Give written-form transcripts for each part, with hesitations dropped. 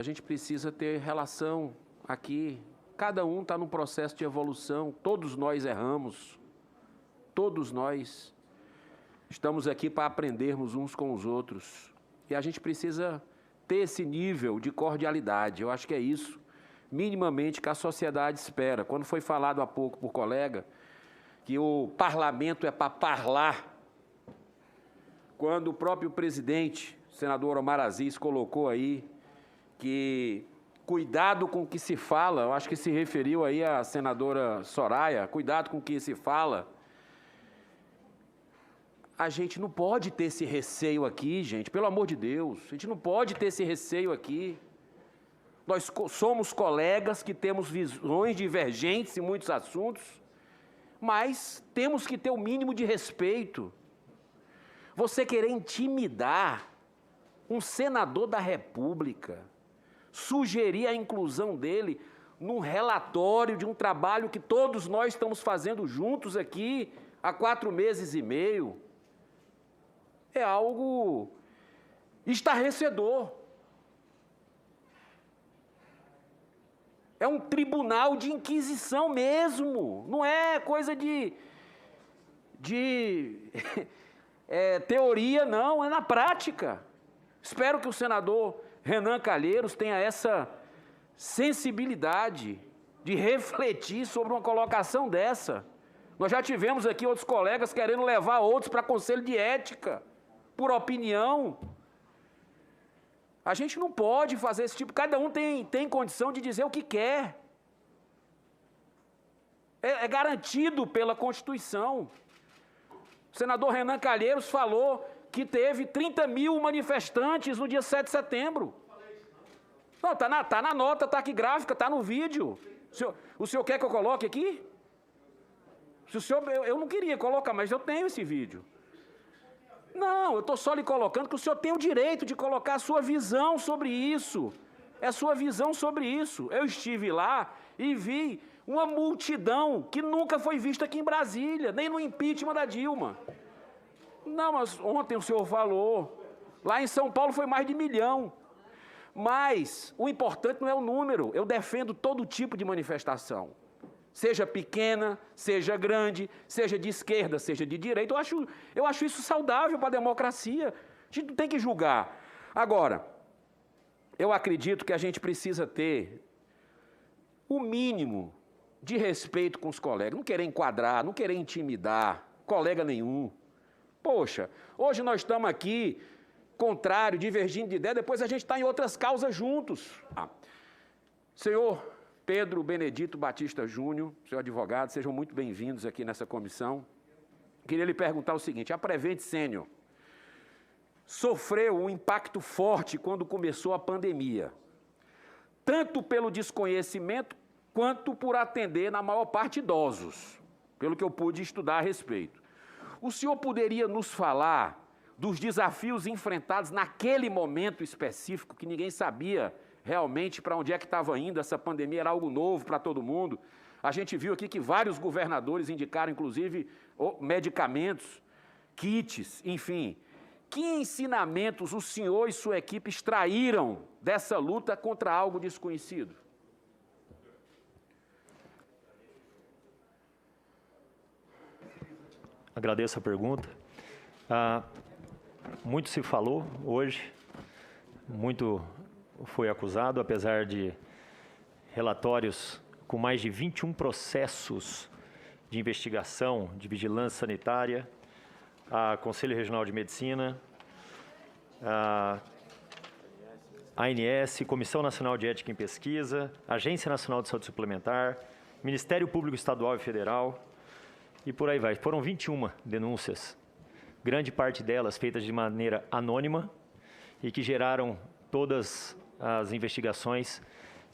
A gente precisa ter relação aqui. Cada um está num processo de evolução. Todos nós erramos. Todos nós estamos aqui para aprendermos uns com os outros. E a gente precisa ter esse nível de cordialidade. Eu acho que é isso, minimamente, que a sociedade espera. Quando foi falado há pouco por colega que o parlamento é para parlar, quando o próprio presidente, o senador Omar Aziz, colocou aí que cuidado com o que se fala, eu acho que se referiu aí à senadora Soraya, cuidado com o que se fala. A gente não pode ter esse receio aqui, gente, pelo amor de Deus, a gente não pode ter esse receio aqui. Nós somos colegas que temos visões divergentes em muitos assuntos, mas temos que ter o mínimo de respeito. Você querer intimidar um senador da República, sugerir a inclusão dele num relatório de um trabalho que todos nós estamos fazendo juntos aqui há 4 meses e meio, é algo estarrecedor. É um tribunal de inquisição mesmo, não é coisa de teoria, não, é na prática. Espero que o senador Renan Calheiros tenha essa sensibilidade de refletir sobre uma colocação dessa. Nós já tivemos aqui outros colegas querendo levar outros para conselho de ética, por opinião. A gente não pode fazer esse tipo, cada um tem condição de dizer o que quer. É garantido pela Constituição. O senador Renan Calheiros falou que teve 30 mil manifestantes no dia 7 de setembro. Não, tá na nota, tá aqui gráfica, tá no vídeo. O senhor quer que eu coloque aqui? Se o senhor, eu não queria colocar, mas eu tenho esse vídeo. Não, eu estou só lhe colocando que o senhor tem o direito de colocar a sua visão sobre isso. É a sua visão sobre isso. Eu estive lá e vi uma multidão que nunca foi vista aqui em Brasília, nem no impeachment da Dilma. Não, mas ontem o senhor falou, lá em São Paulo foi mais de 1 milhão. Mas o importante não é o número, eu defendo todo tipo de manifestação. Seja pequena, seja grande, seja de esquerda, seja de direita, eu acho isso saudável para a democracia. A gente não tem que julgar. Agora, eu acredito que a gente precisa ter o mínimo de respeito com os colegas, não querer enquadrar, não querer intimidar colega nenhum. Poxa, hoje nós estamos aqui, contrário, divergindo de ideia, depois a gente está em outras causas juntos. Senhor Pedro Benedito Batista Júnior, senhor advogado, sejam muito bem-vindos aqui nessa comissão. Queria lhe perguntar o seguinte, a Prevent Senior sofreu um impacto forte quando começou a pandemia, tanto pelo desconhecimento quanto por atender, na maior parte, idosos, pelo que eu pude estudar a respeito. O senhor poderia nos falar dos desafios enfrentados naquele momento específico, que ninguém sabia realmente para onde é que estava indo, essa pandemia era algo novo para todo mundo. A gente viu aqui que vários governadores indicaram, inclusive, medicamentos, kits, enfim. Que ensinamentos o senhor e sua equipe extraíram dessa luta contra algo desconhecido? Agradeço a pergunta. Muito se falou hoje, muito foi acusado, apesar de relatórios com mais de 21 processos de investigação de vigilância sanitária, a Conselho Regional de Medicina, a ANS, Comissão Nacional de Ética em Pesquisa, Agência Nacional de Saúde Suplementar, Ministério Público Estadual e Federal, e por aí vai. Foram 21 denúncias, grande parte delas feitas de maneira anônima e que geraram todas as investigações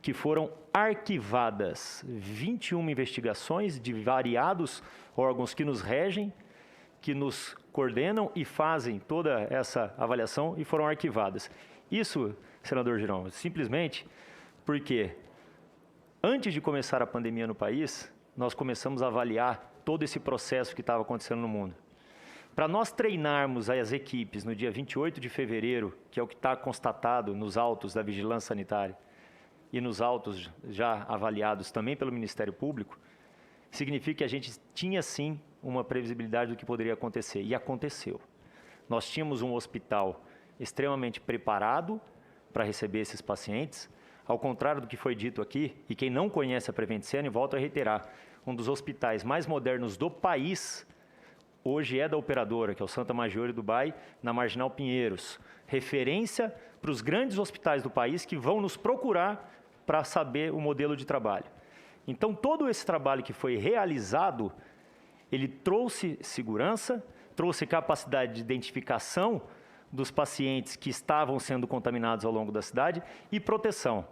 que foram arquivadas. 21 investigações de variados órgãos que nos regem, que nos coordenam e fazem toda essa avaliação e foram arquivadas. Isso, senador Girão, simplesmente porque antes de começar a pandemia no país, nós começamos a avaliar todo esse processo que estava acontecendo no mundo. Para nós treinarmos as equipes no dia 28 de fevereiro, que é o que está constatado nos autos da Vigilância Sanitária e nos autos já avaliados também pelo Ministério Público, significa que a gente tinha sim uma previsibilidade do que poderia acontecer, e aconteceu. Nós tínhamos um hospital extremamente preparado para receber esses pacientes, ao contrário do que foi dito aqui, e quem não conhece a Prevent Senior, volto a reiterar, um dos hospitais mais modernos do país, hoje é da operadora, que é o Santa Maggiore Dubai, na Marginal Pinheiros. Referência para os grandes hospitais do país que vão nos procurar para saber o modelo de trabalho. Então, todo esse trabalho que foi realizado, ele trouxe segurança, trouxe capacidade de identificação dos pacientes que estavam sendo contaminados ao longo da cidade e proteção.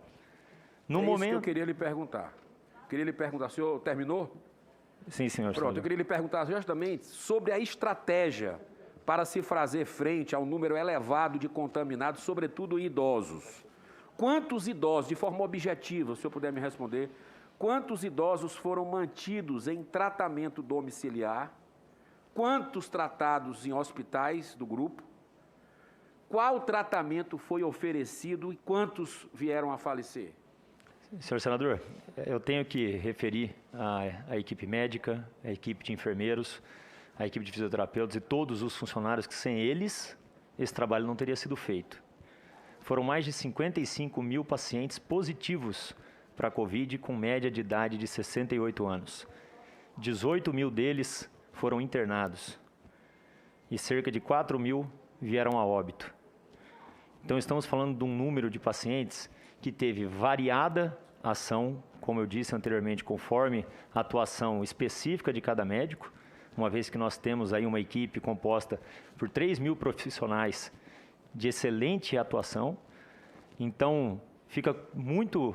No momento... Isso que eu queria lhe perguntar. O senhor terminou? Sim, senhor. Pronto, eu queria lhe perguntar justamente sobre a estratégia para se fazer frente ao número elevado de contaminados, sobretudo idosos. Quantos idosos, de forma objetiva, se o senhor puder me responder, quantos idosos foram mantidos em tratamento domiciliar? Quantos tratados em hospitais do grupo? Qual tratamento foi oferecido e quantos vieram a falecer? Senhor senador, eu tenho que referir a equipe médica, a equipe de enfermeiros, a equipe de fisioterapeutas e todos os funcionários que sem eles esse trabalho não teria sido feito. Foram mais de 55 mil pacientes positivos para a Covid com média de idade de 68 anos. 18 mil deles foram internados e cerca de 4 mil vieram a óbito. Então estamos falando de um número de pacientes que teve variada ação, como eu disse anteriormente, conforme a atuação específica de cada médico, uma vez que nós temos aí uma equipe composta por 3 mil profissionais de excelente atuação. Então, fica muito,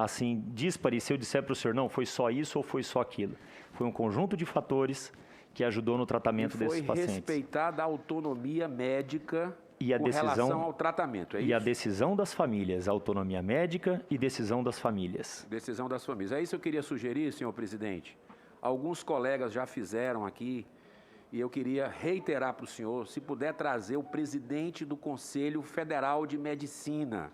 assim, díspare se eu disser para o senhor, não, foi só isso ou foi só aquilo. Foi um conjunto de fatores que ajudou no tratamento desses pacientes. Foi respeitada a autonomia médica e a com relação ao tratamento, é isso? E a decisão das famílias, a autonomia médica e decisão das famílias. Decisão das famílias. É isso que eu queria sugerir, senhor presidente. Alguns colegas já fizeram aqui e eu queria reiterar para o senhor, se puder trazer o presidente do Conselho Federal de Medicina,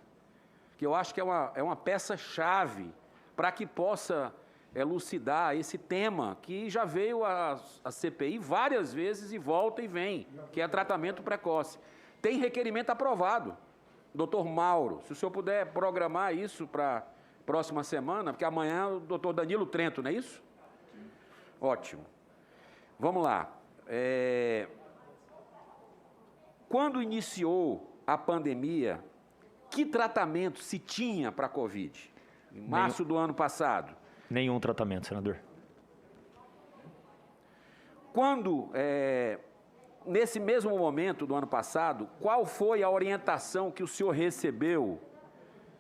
que eu acho que é uma peça-chave para que possa elucidar esse tema que já veio a CPI várias vezes e volta e vem, que é tratamento precoce. Tem requerimento aprovado. Doutor Mauro, se o senhor puder programar isso para próxima semana, porque amanhã o doutor Danilo Trento, não é isso? Ótimo. Vamos lá. Quando iniciou a pandemia, que tratamento se tinha para a Covid? Em março do ano passado? Nenhum tratamento, senador. Quando, nesse mesmo momento do ano passado, qual foi a orientação que o senhor recebeu,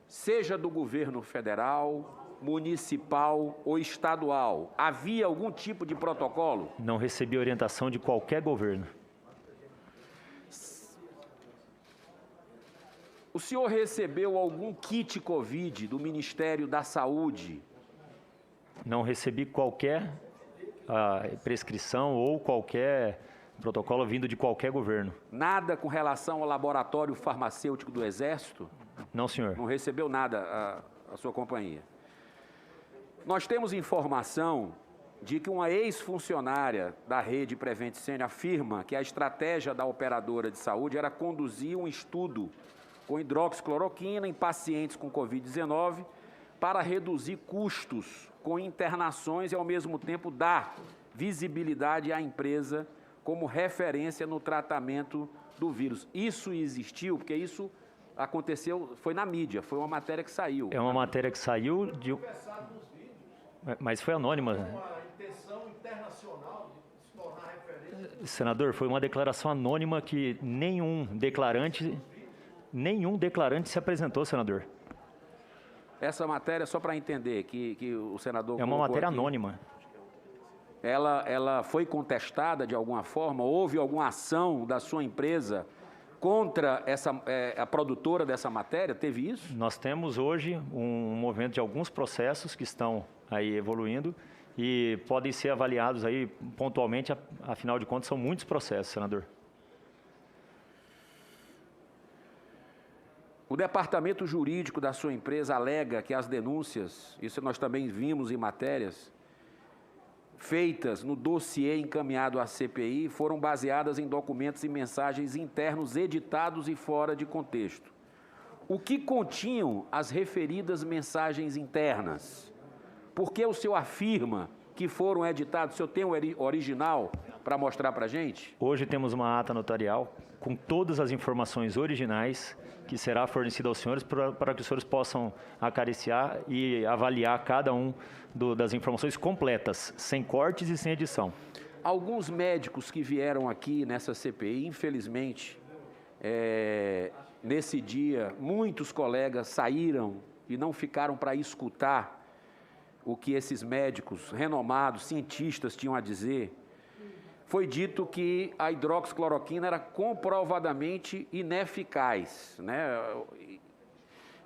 seja do governo federal, municipal ou estadual? Havia algum tipo de protocolo? Não recebi orientação de qualquer governo. O senhor recebeu algum kit Covid do Ministério da Saúde? Não recebi qualquer prescrição ou qualquer protocolo vindo de qualquer governo. Nada com relação ao laboratório farmacêutico do Exército? Não, senhor. Não recebeu nada a sua companhia? Nós temos informação de que uma ex-funcionária da rede Prevent Senior afirma que a estratégia da operadora de saúde era conduzir um estudo com hidroxicloroquina em pacientes com Covid-19 para reduzir custos com internações e, ao mesmo tempo, dar visibilidade à empresa como referência no tratamento do vírus. Isso existiu, porque isso aconteceu, foi na mídia, foi uma matéria que saiu. É uma matéria que saiu de... Mas foi anônima. Uma intenção internacional de se tornar referência. Senador, foi uma declaração anônima que nenhum declarante se apresentou, senador. Essa matéria, só para entender, que o senador... É uma matéria aqui, anônima. Ela foi contestada de alguma forma? Houve alguma ação da sua empresa contra a produtora dessa matéria? Teve isso? Nós temos hoje um movimento de alguns processos que estão aí evoluindo e podem ser avaliados aí pontualmente, afinal de contas são muitos processos, senador. O departamento jurídico da sua empresa alega que as denúncias, isso nós também vimos em matérias, feitas no dossiê encaminhado à CPI, foram baseadas em documentos e mensagens internos editados e fora de contexto. O que continham as referidas mensagens internas? Por que o senhor afirma que foram editados? O senhor tem o original para mostrar para a gente? Hoje temos uma ata notarial com todas as informações originais que será fornecida aos senhores para que os senhores possam acariciar e avaliar cada um das informações completas, sem cortes e sem edição. Alguns médicos que vieram aqui nessa CPI, infelizmente, nesse dia, muitos colegas saíram e não ficaram para escutar o que esses médicos renomados, cientistas, tinham a dizer. Foi dito que a hidroxicloroquina era comprovadamente ineficaz, né,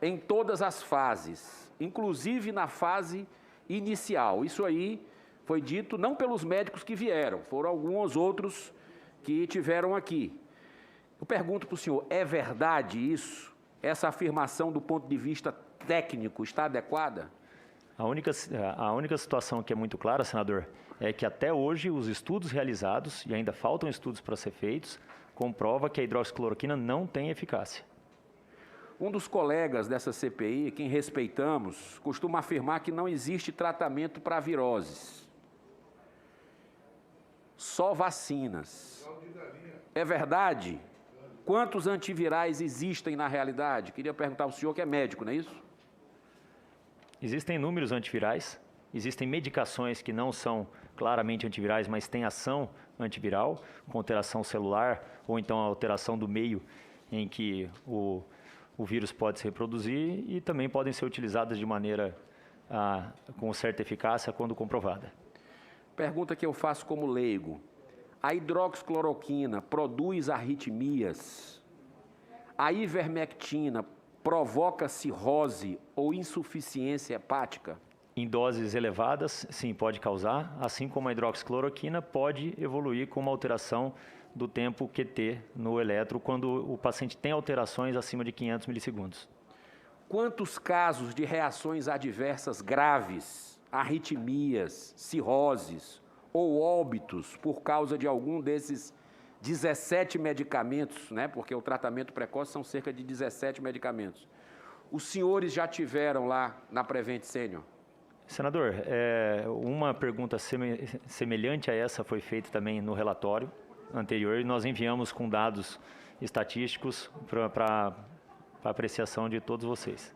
em todas as fases, inclusive na fase inicial. Isso aí foi dito não pelos médicos que vieram, foram alguns outros que tiveram aqui. Eu pergunto para o senhor, é verdade isso? Essa afirmação do ponto de vista técnico está adequada? A única situação que é muito clara, senador, é que até hoje os estudos realizados, e ainda faltam estudos para ser feitos, comprova que a hidroxicloroquina não tem eficácia. Um dos colegas dessa CPI, quem respeitamos, costuma afirmar que não existe tratamento para viroses. Só vacinas. É verdade? Quantos antivirais existem na realidade? Queria perguntar ao senhor que é médico, não é isso? Existem inúmeros antivirais, existem medicações que não são claramente antivirais, mas têm ação antiviral, com alteração celular, ou então a alteração do meio em que o vírus pode se reproduzir, e também podem ser utilizadas de maneira com certa eficácia quando comprovada. Pergunta que eu faço como leigo. A hidroxicloroquina produz arritmias? A ivermectina provoca cirrose ou insuficiência hepática? Em doses elevadas, sim, pode causar, assim como a hidroxicloroquina pode evoluir com uma alteração do tempo QT no eletro, quando o paciente tem alterações acima de 500 milissegundos. Quantos casos de reações adversas graves, arritmias, cirroses ou óbitos por causa de algum desses 17 medicamentos, né? Porque o tratamento precoce são cerca de 17 medicamentos. Os senhores já tiveram lá na Prevent Senior? Senador, uma pergunta semelhante a essa foi feita também no relatório anterior e nós enviamos com dados estatísticos para apreciação de todos vocês.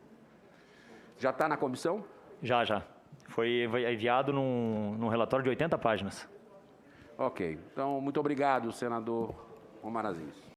Já está na comissão? Já. Foi enviado num relatório de 80 páginas. Ok. Então, muito obrigado, senador Omar Aziz.